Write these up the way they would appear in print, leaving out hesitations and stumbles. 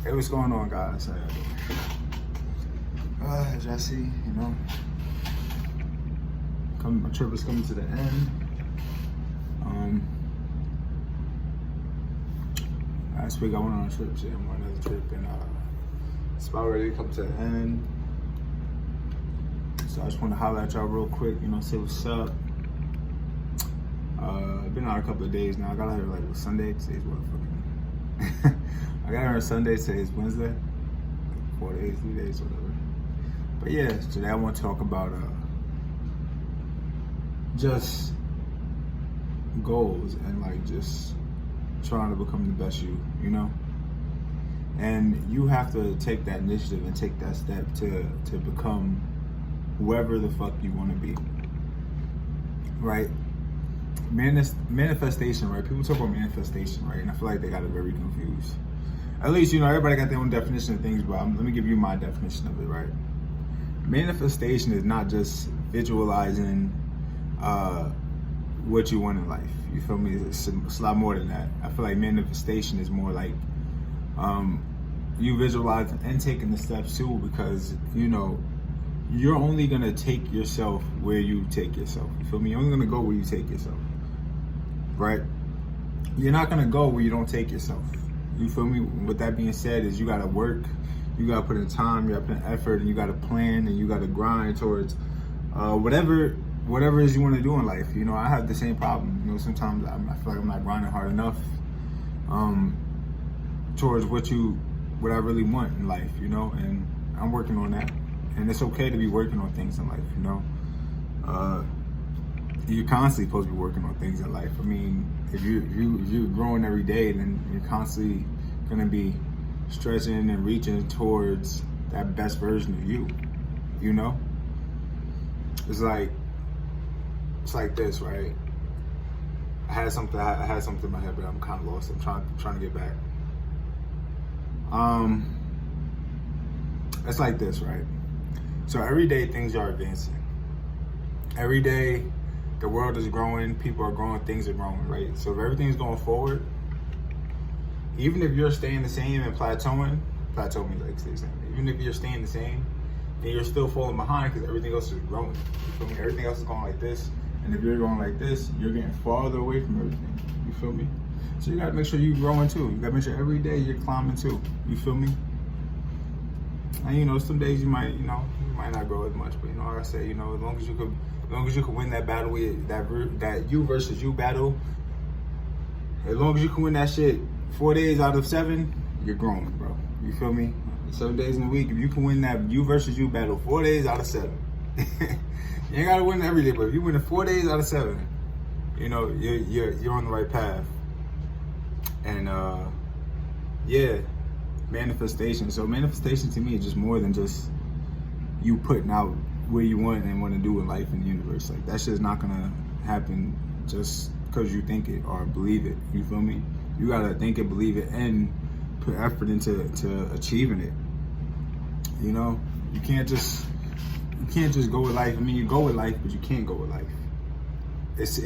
Hey, what's going on, guys? As y'all see, my trip is coming to the end. Last week I went on a trip, so I'm on another trip, and it's about ready to come to the end. So I just want to holler at y'all real quick, say what's up. I've been out a couple of days now. I got out here Sunday. Today's what fucking. I got here on Sunday. Today's Wednesday. 4 days, 3 days, whatever. But yeah, today I want to talk about just goals and just trying to become the best you, And you have to take that initiative and take that step to become whoever the fuck you want to be, right? Manifestation, right? People talk about manifestation, right? And I feel like they got it very confused. At least, everybody got their own definition of things, but let me give you my definition of it, right? Manifestation is not just visualizing what you want in life. You feel me? It's a lot more than that. I feel like manifestation is more like you visualize and taking the steps too, because you're only gonna take yourself where you take yourself. You feel me? You're only gonna go where you take yourself, right? You're not gonna go where you don't take yourself. You feel me? With that being said, is you gotta work, you gotta put in time, you gotta put in effort, and you gotta plan, and you gotta grind towards whatever it is you want to do in life. I have the same problem. Sometimes I feel like I'm not grinding hard enough towards what I really want in life, and I'm working on that. And it's okay to be working on things in life, You're constantly supposed to be working on things in life. I mean, if you're growing every day, then you're constantly gonna be stretching and reaching towards that best version of you, It's like this, right? I had something in my head, but I'm kind of lost. I'm trying to get back. It's like this, right? So every day things are advancing. Every day the world is growing, people are growing, things are growing, right? So if everything's going forward, even if you're staying the same and plateauing means stay the same. Even if you're staying the same, and you're still falling behind because everything else is growing. You feel me? Everything else is going like this. And if you're going like this, you're getting farther away from everything. You feel me? So you gotta make sure you're growing too. You gotta make sure every day you're climbing too. You feel me? And some days you might not grow as much, but like I say, as long as you could win that battle, that you versus you battle, as long as you can win that shit 4 days out of 7, you're growing, bro. You feel me? 7 days in a week, if you can win that you versus you battle 4 days out of 7, you ain't gotta win every day, but if you win it 4 days out of 7, you're on the right path. And yeah, manifestation. So manifestation to me is just more than just you putting out where you want and want to do in life in the universe. Like that shit's not gonna happen just because you think it or believe it. You feel me? You gotta think it, believe it, and put effort into achieving it. You can't just go with life. I mean, you go with life, but you can't go with life. It's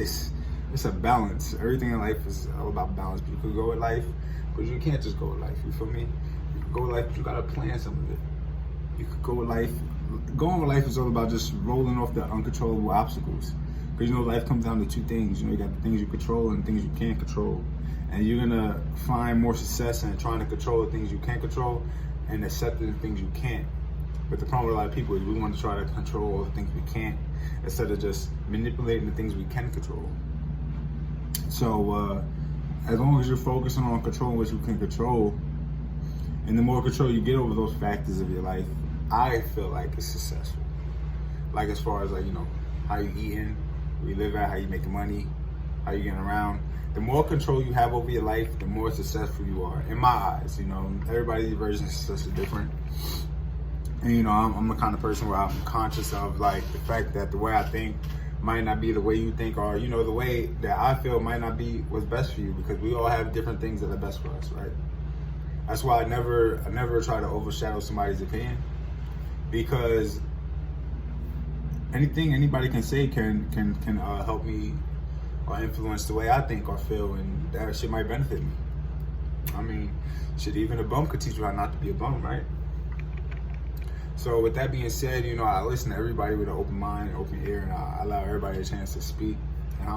a balance. Everything in life is all about balance. But you could go with life, but you can't just go with life. You feel me? You can go with life, but you gotta plan some of it. You could go with life. Going with life is all about just rolling off the uncontrollable obstacles. Because life comes down to two things. You got the things you control and the things you can't control. And you're gonna find more success in trying to control the things you can't control and accepting the things you can't. But the problem with a lot of people is we want to try to control all the things we can't instead of just manipulating the things we can control. So as long as you're focusing on controlling what you can control, and the more control you get over those factors of your life, I feel like it's successful. Like as far as how you eating, where you live at, how you making money, how you getting around. The more control you have over your life, the more successful you are. In my eyes, everybody's version of success is different. And I'm the kind of person where I'm conscious of the fact that the way I think might not be the way you think, or the way that I feel might not be what's best for you, because we all have different things that are best for us, right? That's why I never try to overshadow somebody's opinion, because anything anybody can say can help me or influence the way I think or feel, and that shit might benefit me. I mean, shit, even a bum could teach you how not to be a bum, right? So with that being said, you know, I listen to everybody with an open mind, open ear, and I allow everybody a chance to speak. And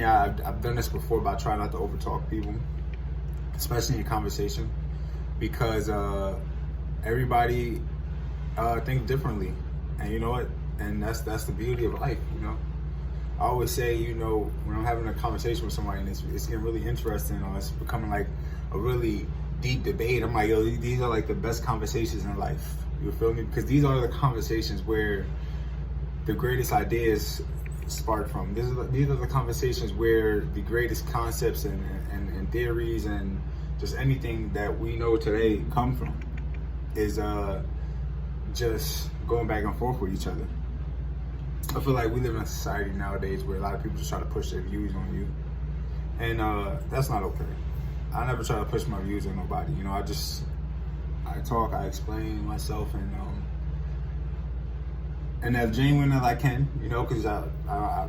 I've done this before, but I try not to overtalk people, especially in conversation, because everybody think differently, and you know what? And that's the beauty of life, you know. I always say, you know, when I'm having a conversation with somebody and it's getting really interesting, or it's becoming like a really deep debate, I'm like, yo, these are like the best conversations in life. You feel me? Because these are the conversations where the greatest ideas spark from. These are the conversations where the greatest concepts and theories and just anything that we know today come from. Is just going back and forth with each other. I feel like we live in a society nowadays where a lot of people just try to push their views on you, and that's not okay. I never try to push my views on nobody. You know, I talk, I explain myself, and as genuine as I can. You know, because I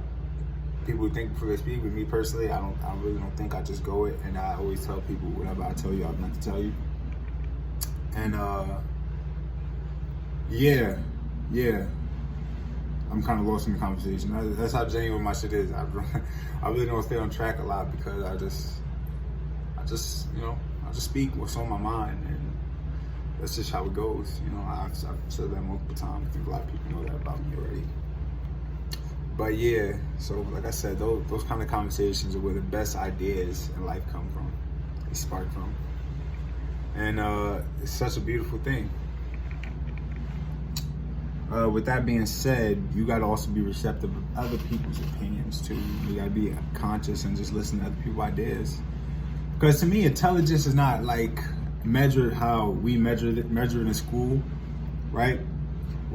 people think before they speak. With me personally, I really don't think. I just go it, and I always tell people whatever I tell you, I'm meant to tell you. And yeah, I'm kind of lost in the conversation. That's how genuine my shit is. I really don't stay on track a lot because I just speak what's on my mind, and that's just how it goes. You know, I've said that multiple times. I think a lot of people know that about me already. But yeah, so like I said, those kind of conversations are where the best ideas in life come from. They spark from. And it's such a beautiful thing. With that being said, you gotta also be receptive of other people's opinions too. You gotta be conscious and just listen to other people's ideas. Because to me, intelligence is not like measured how we measure it in school, right?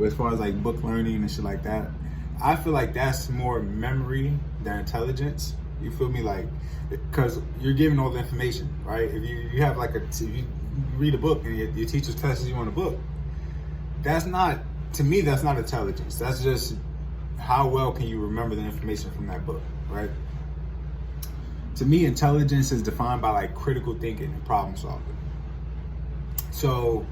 As far as like book learning and shit like that. I feel like that's more memory than intelligence. You feel me? Like, because you're given all the information, right? If you have like if you read a book and your teacher tests you on a book, that's not, to me, that's not intelligence. That's just how well can you remember the information from that book, right? To me, intelligence is defined by like critical thinking and problem solving. So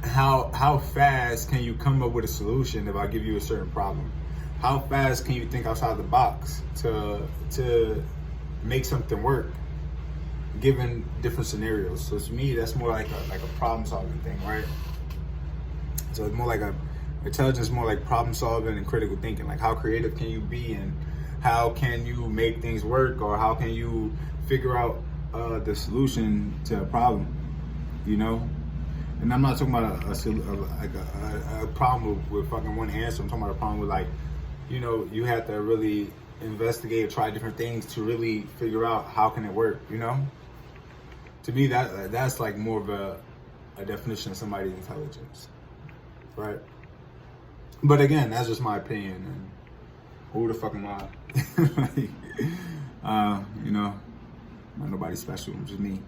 how fast can you come up with a solution if I give you a certain problem? How fast can you think outside the box to make something work, given different scenarios? So to me, that's more like a problem solving thing, right? So it's more like intelligence, more like problem solving and critical thinking. Like, how creative can you be, and how can you make things work, or how can you figure out the solution to a problem, you know? And I'm not talking about a problem with fucking one answer. I'm talking about a problem with, like, you know, you have to really investigate or try different things to really figure out how can it work, you know? To me, that's like more of a definition of somebody's intelligence, right? But again, that's just my opinion, and who the fuck am I? Like, you know, not nobody special, just me.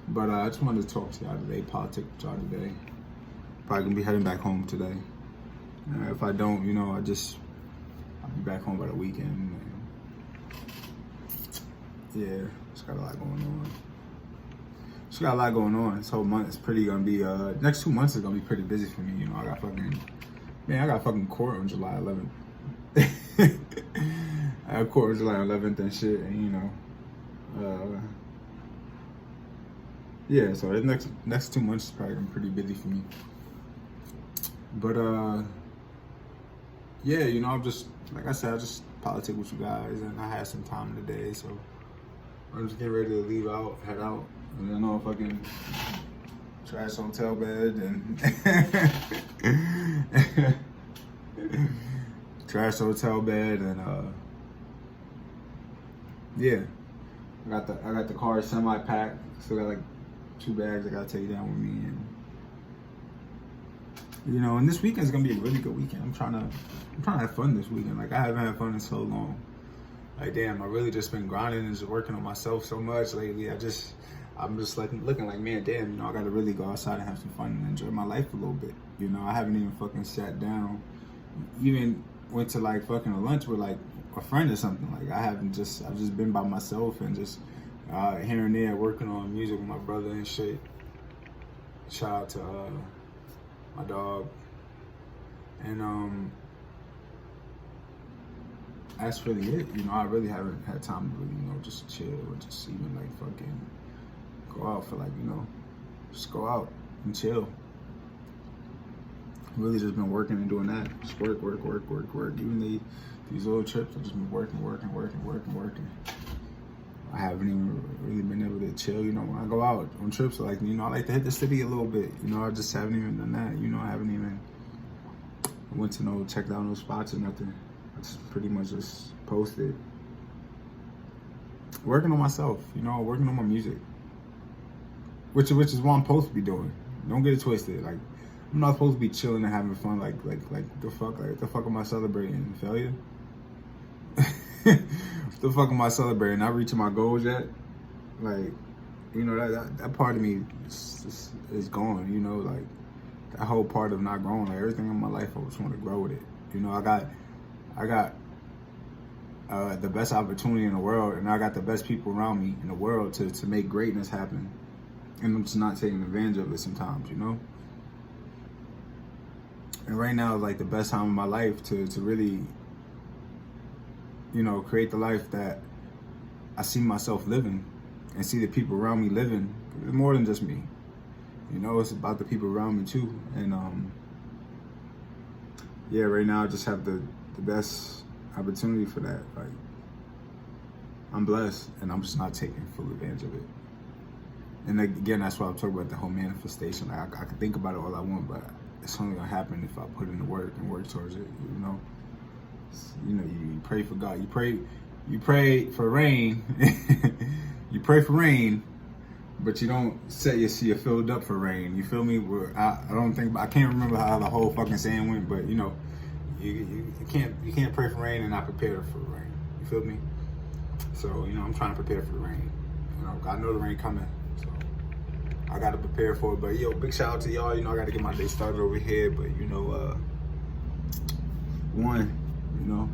But I just wanted to talk to y'all today, politics with y'all today. Probably gonna be heading back home today. If I don't, you know, I'll be back home by the weekend. Yeah, just got a lot going on. This whole month is pretty gonna be, next 2 months is gonna be pretty busy for me. You know, I got fucking court on July 11th. I have court on July 11th and shit, and you know, yeah, so the next 2 months is probably gonna be pretty busy for me. But yeah, you know, I'm just, like I said, I just politic with you guys, and I had some time today, so I'm just getting ready to leave out, head out. And I know if I can trash hotel bed and trash hotel bed, and yeah, I got the car semi packed. Still got like 2 bags I gotta take down with me, and you know, and this weekend's gonna be a really good weekend. I'm trying to have fun this weekend. Like, I haven't had fun in so long. Like, damn, I really just been grinding and just working on myself so much lately. I'm just like looking like, man, damn, you know, I gotta really go outside and have some fun and enjoy my life a little bit. You know, I haven't even fucking sat down, even went to like fucking a lunch with like a friend or something. Like, I've just been by myself and just here and there working on music with my brother and shit. Shout out to my dog. And that's really it. You know, I really haven't had time to really, you know, just chill or just even like fucking go out for like, you know, just go out and chill. Really just been working and doing that. Just work. Even these little trips, I've just been working. I haven't even really been able to chill, you know, when I go out on trips. Like, you know, I like to hit the city a little bit. You know, I just haven't even done that. You know, I haven't even checked out no spots or nothing. I just pretty much just posted. Working on myself, you know, working on my music. Which is what I'm supposed to be doing. Don't get it twisted. Like, I'm not supposed to be chilling and having fun. Like the fuck am I celebrating? Failure? The fuck am I celebrating? Not reaching my goals yet? Like, you know, that part of me is gone. You know, like that whole part of not growing. Like everything in my life, I just want to grow with it. You know, I got the best opportunity in the world, and I got the best people around me in the world to make greatness happen. And I'm just not taking advantage of it sometimes, you know? And right now is like the best time of my life to really, you know, create the life that I see myself living and see the people around me living. It's more than just me. You know, it's about the people around me too. And yeah, right now I just have the best opportunity for that. Like, I'm blessed and I'm just not taking full advantage of it. And again, that's why I'm talking about the whole manifestation. Like, I can think about it all I want, but it's only gonna happen if I put in the work and work towards it. You know, you pray for God. You pray for rain. You pray for rain, but you don't set your seat filled up for rain. You feel me? I can't remember how the whole fucking saying went, but you know, you can't pray for rain and not prepare for the rain. You feel me? So, you know, I'm trying to prepare for the rain. You know, I know the rain coming. So I gotta prepare for it. But yo, big shout out to y'all. You know, I gotta get my day started over here. But you know, you know.